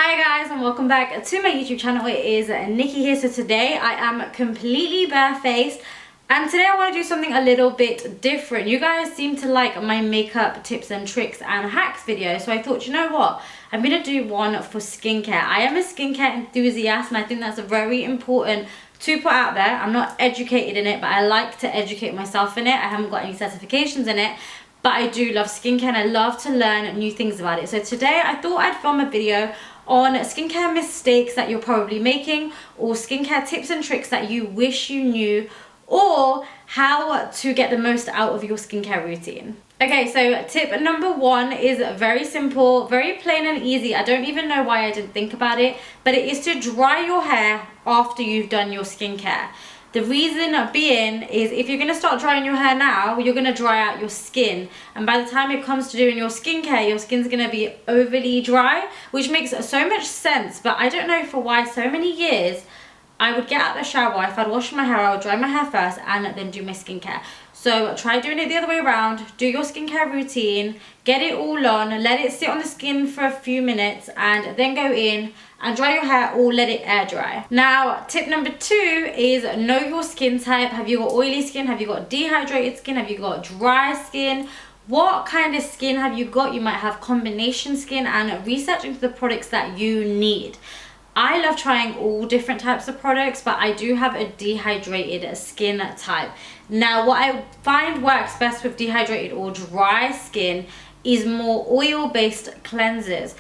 Hi guys, and welcome back to my YouTube channel. It is Nikki here. So today I am completely barefaced, and today I want to do something a little bit different. You guys seem to like my makeup tips and tricks and hacks video, so I thought, you know what, I'm gonna do one for skincare. I am a skincare enthusiast, and I think that's very important to put out there. I'm not educated in it, but I like to educate myself in it. I haven't got any certifications in it, but I do love skincare and I love to learn new things about it. So today I thought I'd film a video on skincare mistakes that you're probably making, or skincare tips and tricks that you wish you knew, or how to get the most out of your skincare routine. Okay, so tip number one is very simple, very plain and easy. I don't even know why I didn't think about it, but it is to dry your hair after you've done your skincare. The reason being is if you're going to start drying your hair now, you're going to dry out your skin. And by the time it comes to doing your skincare, your skin's going to be overly dry, which makes so much sense. But I don't know for why so many years I would get out of the shower, if I'd wash my hair, I would dry my hair first and then do my skincare. So try doing it the other way around. Do your skincare routine, get it all on, let it sit on the skin for a few minutes, and then go in and dry your hair or let it air dry. Now, tip number two is know your skin type. Have you got oily skin? Have you got dehydrated skin? Have you got dry skin? What kind of skin have you got? You might have combination skin, and research into the products that you need. I love trying all different types of products, but I do have a dehydrated skin type. Now, what I find works best with dehydrated or dry skin is more oil-based cleansers.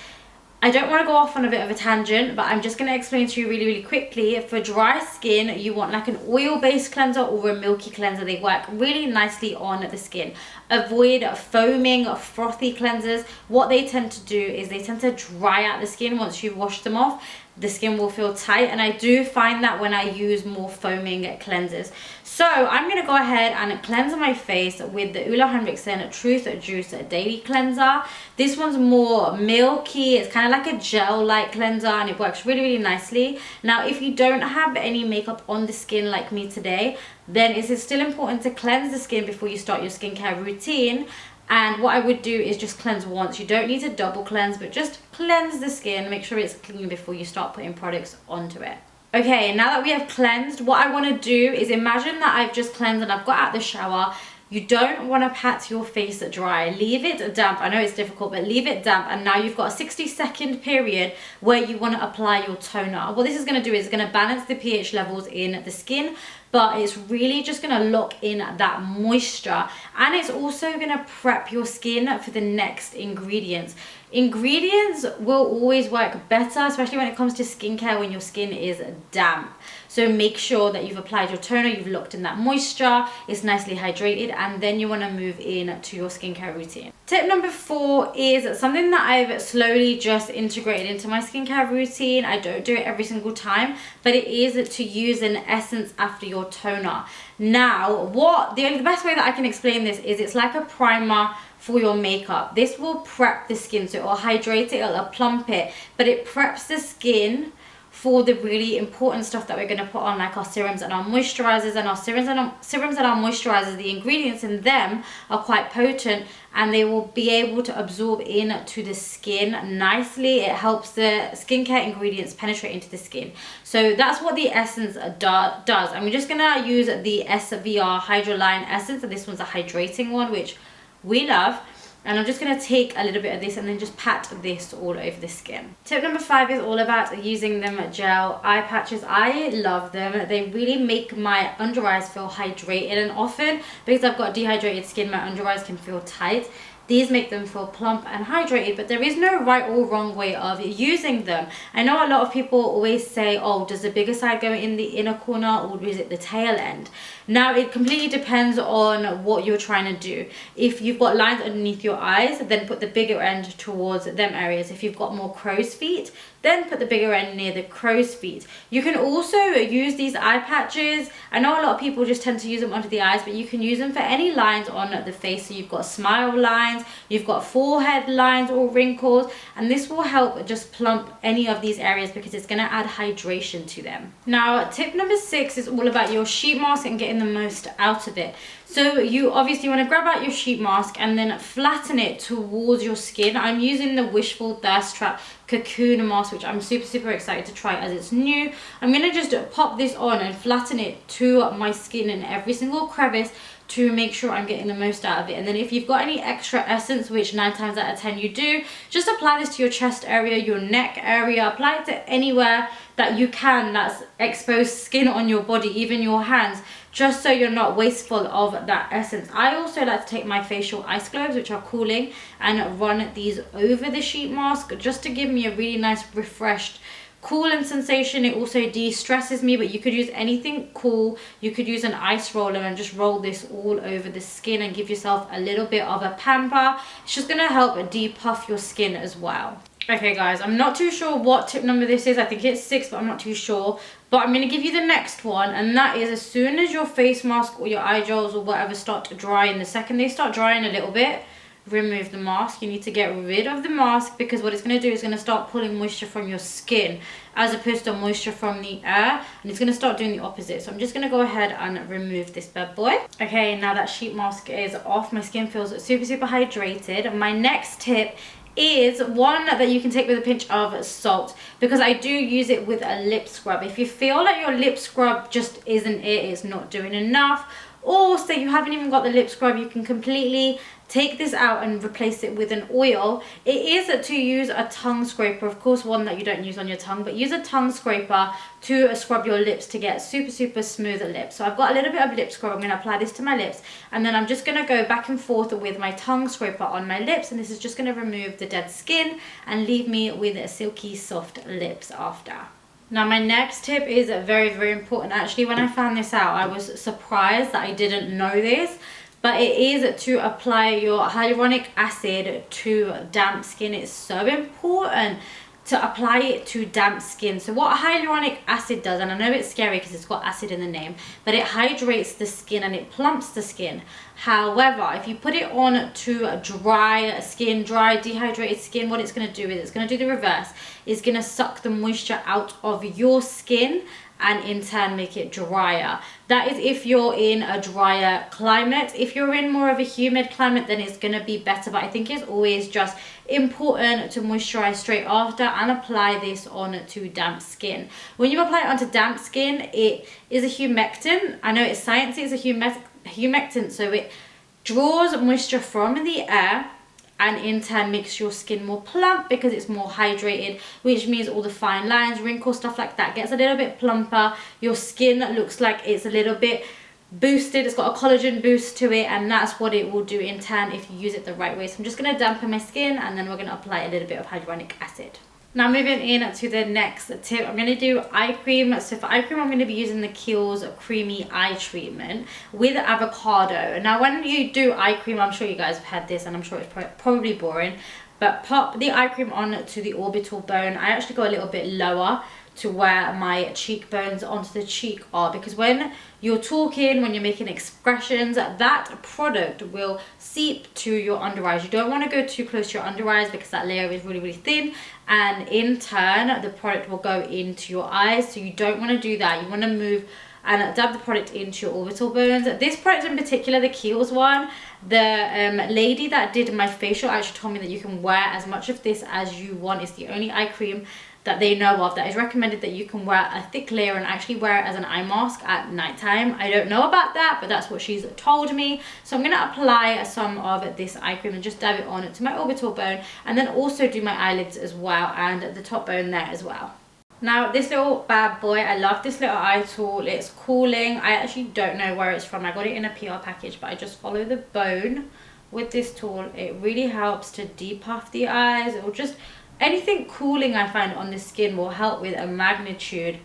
I don't want to go off on a bit of a tangent, but I'm just going to explain to you really quickly. For dry skin, you want like an oil-based cleanser or a milky cleanser. They work really nicely on the skin. Avoid foaming, frothy cleansers. What they tend to do is they tend to dry out the skin once you've washed them off. The skin will feel tight, and I do find that when I use more foaming cleansers. So I'm going to go ahead and cleanse my face with the Ulla Henriksen Truth Juice Daily Cleanser. This one's more milky. It's kind of like a gel-like cleanser, and it works really nicely. Now, if you don't have any makeup on the skin like me today, then it is still important to cleanse the skin before you start your skincare routine. And what I would do is just cleanse once. You don't need to double cleanse, but just cleanse the skin. Make sure it's clean before you start putting products onto it. Okay, now that we have cleansed, what I want to do is imagine that I've just cleansed and I've got out the shower. You don't want to pat your face dry. Leave it damp. I know it's difficult, but leave it damp. And now you've got a 60-second period where you want to apply your toner. What this is going to do is it's going to balance the pH levels in the skin, but it's really just going to lock in that moisture, and it's also going to prep your skin for the next ingredients. Ingredients will always work better, especially when it comes to skincare, when your skin is damp. So make sure that you've applied your toner, you've locked in that moisture, it's nicely hydrated, and then you want to move in to your skincare routine. Tip number four is something that I've slowly just integrated into my skincare routine. I don't do it every single time, but it is to use an essence after your toner. Now, the best way that I can explain this is it's like a primer for your makeup. This will prep the skin, so it will hydrate it, it'll plump it, but it preps the skin for the really important stuff that we're going to put on, like our serums and our moisturizers. And our serums and our moisturizers, the ingredients in them are quite potent, and they will be able to absorb into the skin nicely. It helps the skincare ingredients penetrate into the skin. So that's what the essence does. And we're just going to use the SVR Hydroline Essence, and this one's a hydrating one, which we love. And I'm just going to take a little bit of this and then just pat this all over the skin. Tip number five is all about using them gel eye patches. I love them. They really make my under eyes feel hydrated, and often because I've got dehydrated skin, my under eyes can feel tight. These make them feel plump and hydrated, but there is no right or wrong way of using them. I know a lot of people always say, oh, does the bigger side go in the inner corner or is it the tail end? Now, it completely depends on what you're trying to do. If you've got lines underneath your eyes, then put the bigger end towards them areas. If you've got more crow's feet, then put the bigger end near the crow's feet. You can also use these eye patches. I know a lot of people just tend to use them under the eyes, but you can use them for any lines on the face. So you've got smile lines, lines, you've got forehead lines or wrinkles, and this will help just plump any of these areas because it's going to add hydration to them. Now tip number 6 is all about your sheet mask and getting the most out of it. So you obviously want to grab out your sheet mask and then flatten it towards your skin. I'm using the Wishful Thirst Trap Cocoon Mask, which I'm super excited to try as it's new. I'm going to just pop this on and flatten it to my skin in every single crevice to make sure I'm getting the most out of it. And then if you've got any extra essence, which 9 times out of 10 you do, just apply this to your chest area, your neck area, apply it to anywhere that you can that's exposed skin on your body, even your hands, just so you're not wasteful of that essence. I also like to take my facial ice globes, which are cooling, and run these over the sheet mask just to give me a really nice refreshed cooling sensation. It also de-stresses me, but you could use anything cool. You could use an ice roller and just roll this all over the skin and give yourself a little bit of a pamper. It's just going to help depuff your skin as well. Okay guys, I'm not too sure what tip number this is. I think it's 6, but I'm not too sure. But I'm going to give you the next one, and that is as soon as your face mask or your eye gels or whatever start to dry, in the second they start drying a little bit, remove the mask. You need to get rid of the mask, because what it's going to do is going to start pulling moisture from your skin as opposed to moisture from the air, and it's going to start doing the opposite. So I'm just going to go ahead and remove this bad boy. Okay, now that sheet mask is off, my skin feels super hydrated. My next tip is one that you can take with a pinch of salt, because I do use it with a lip scrub. If you feel like your lip scrub just isn't it's not doing enough, or say you haven't even got the lip scrub, you can completely take this out and replace it with an oil. It is to use a tongue scraper, of course one that you don't use on your tongue, but use a tongue scraper to scrub your lips to get super smooth lips. So I've got a little bit of lip scrub. I'm going to apply this to my lips, and then I'm just going to go back and forth with my tongue scraper on my lips, and this is just going to remove the dead skin and leave me with silky soft lips after. Now my next tip is very important. Actually, when I found this out, I was surprised that I didn't know this, but it is to apply your hyaluronic acid to damp skin. It's so important to apply it to damp skin. So what hyaluronic acid does, and I know it's scary because it's got acid in the name, but it hydrates the skin and it plumps the skin. However, if you put it on to dry skin, dry dehydrated skin, what it's going to do is it's going to do the reverse. It's going to suck the moisture out of your skin and in turn make it drier. That is if you're in a drier climate. If you're in more of a humid climate, then it's going to be better, but I think it's always just important to moisturize straight after and apply this on to damp skin. When you apply it onto damp skin, it is a humectant. I know it's sciencey, it's a humectant, so it draws moisture from the air and in turn makes your skin more plump because it's more hydrated, which means all the fine lines, wrinkles, stuff like that gets a little bit plumper. Your skin looks like it's a little bit boosted. It's got a collagen boost to it, and that's what it will do in turn if you use it the right way. So I'm just going to dampen my skin, and then we're going to apply a little bit of hyaluronic acid. Now moving in to the next tip, I'm going to do eye cream. So for eye cream, I'm going to be using the Kiehl's Creamy Eye Treatment with avocado. Now when you do eye cream, I'm sure you guys have had this and I'm sure it's probably boring, but pop the eye cream on to the orbital bone. I actually go a little bit lower to where my cheekbones onto the cheek are, because when you're talking, when you're making expressions, that product will seep to your under eyes. You don't want to go too close to your under eyes because that layer is really thin, and in turn the product will go into your eyes, so you don't want to do that. You want to move and dab the product into your orbital bones. This product in particular, the Kiehl's one, the lady that did my facial actually told me that you can wear as much of this as you want. It's the only eye cream that they know of that is recommended that you can wear a thick layer and actually wear it as an eye mask at nighttime. I don't know about that, but that's what she's told me. So I'm going to apply some of this eye cream and just dab it on to my orbital bone, and then also do my eyelids as well and the top bone there as well. Now this little bad boy, I love this little eye tool. It's cooling. I actually don't know where it's from. I got it in a PR package, but I just follow the bone with this tool. It really helps to depuff the eyes. It will just, anything cooling I find on the skin will help with a magnitude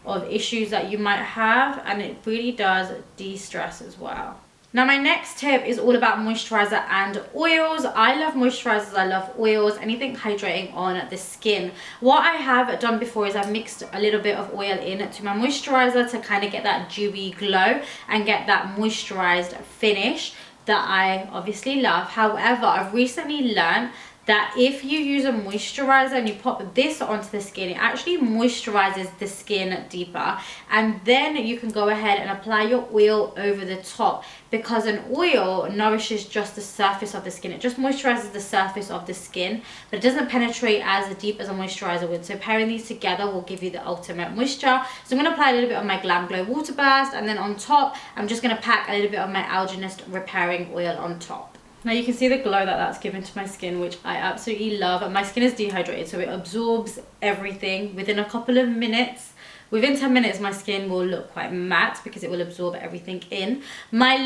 of issues that you might have, and it really does de-stress as well. Now my next tip is all about moisturizer and oils. I love moisturizers, I love oils, anything hydrating on the skin. What I have done before is I've mixed a little bit of oil in to my moisturizer to kind of get that dewy glow and get that moisturized finish. that I obviously love. However, I've recently learned that if you use a moisturizer and you pop this onto the skin, it actually moisturizes the skin deeper, and then you can go ahead and apply your oil over the top, because an oil nourishes just the surface of the skin. It just moisturizes the surface of the skin, but it doesn't penetrate as deep as a moisturizer would. So pairing these together will give you the ultimate moisture. So I'm going to apply a little bit of my Glam Glow Water Burst, and then on top I'm just going to pack a little bit of my Algenist Repairing Oil on top. Now you can see the glow that that's given to my skin, which I absolutely love. My skin is dehydrated, so it absorbs everything within a couple of minutes. Within 10 minutes, my skin will look quite matte because it will absorb everything in. My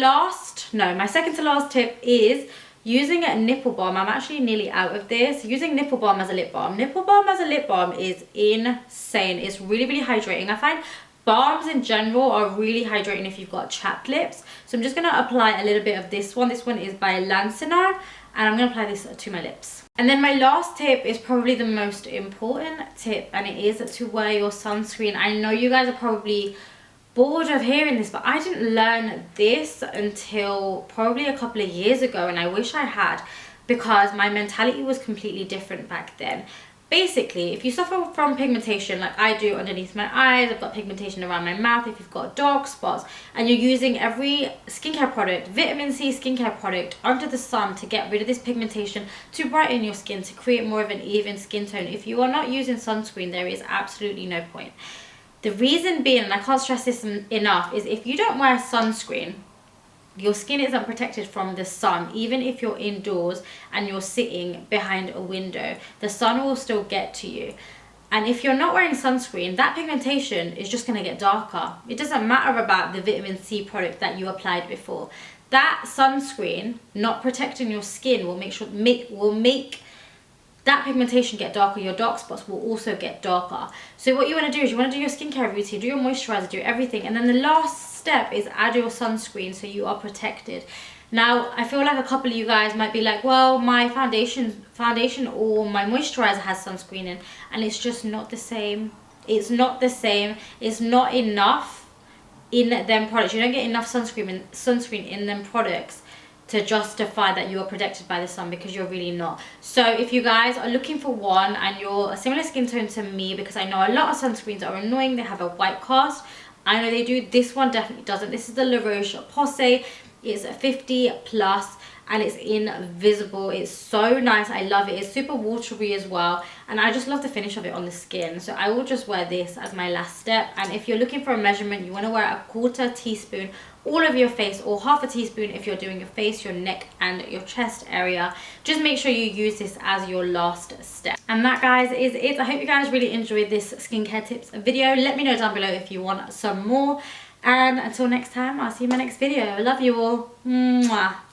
second to last tip is using a nipple balm. I'm actually nearly out of this. Using nipple balm as a lip balm. Nipple balm as a lip balm is insane. It's really, really hydrating. I find balms in general are really hydrating if you've got chapped lips. So I'm just going to apply a little bit of this one. This one is by Lancinar, and I'm going to apply this to my lips. And then my last tip is probably the most important tip, and it is to wear your sunscreen. I know you guys are probably bored of hearing this, but I didn't learn this until probably a couple of years ago, and I wish I had, because my mentality was completely different back then. Basically, if you suffer from pigmentation like I do underneath my eyes, I've got pigmentation around my mouth, if you've got dark spots, and you're using every skincare product, vitamin C skincare product under the sun to get rid of this pigmentation, to brighten your skin, to create more of an even skin tone, if you are not using sunscreen, there is absolutely no point. The reason being, and I can't stress this enough, is if you don't wear sunscreen, your skin isn't protected from the sun. Even if you're indoors and you're sitting behind a window, the sun will still get to you. And if you're not wearing sunscreen, that pigmentation is just going to get darker. It doesn't matter about the vitamin C product that you applied before. That sunscreen not protecting your skin will make that pigmentation get darker. Your dark spots will also get darker. So what you want to do is you want to do your skincare routine, do your moisturizer, do everything, and then the last step is add your sunscreen so you are protected. Now I feel like a couple of you guys might be like, well, my foundation or my moisturizer has sunscreen in, and it's just not the same. It's not the same. It's not enough in them products. You don't get enough sunscreen in them products to justify that you are protected by the sun, because you're really not. So if you guys are looking for one and you're a similar skin tone to me, because I know a lot of sunscreens are annoying, they have a white cast. I know they do. This one definitely doesn't. This is the La Roche-Posay. It's 50 plus and it's invisible. It's so nice. I love it. It's super watery as well, and I just love the finish of it on the skin. So I will just wear this as my last step. And if you're looking for a measurement, you want to wear a 1/4 teaspoon all over your face, or 1/2 teaspoon if you're doing your face, your neck and your chest area. Just make sure you use this as your last step. And that, guys, is it. I hope you guys really enjoyed this skincare tips video. Let me know down below if you want some more, and until next time, I'll see you in my next video. I love you all. Mwah.